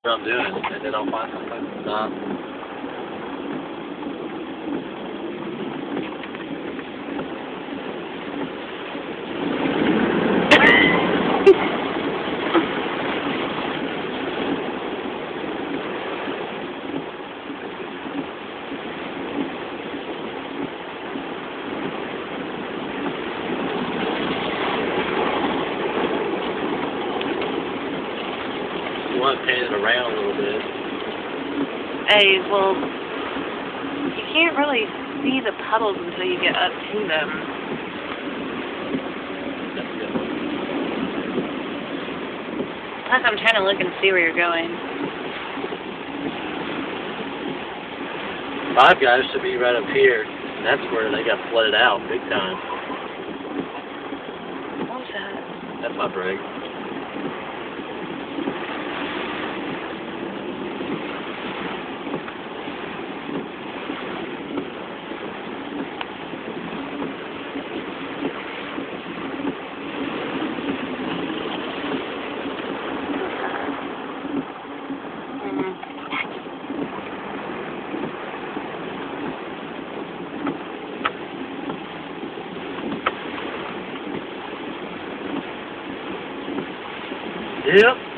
what I'm doing, and then I'll find some place to stop. You want to paint it around a little bit. Hey, well, you can't really see the puddles until you get up to them. Plus, I'm trying to look and see where you're going. Five Guys should be right up here, and that's where they got flooded out big time. What was that? That's my brake. Yep.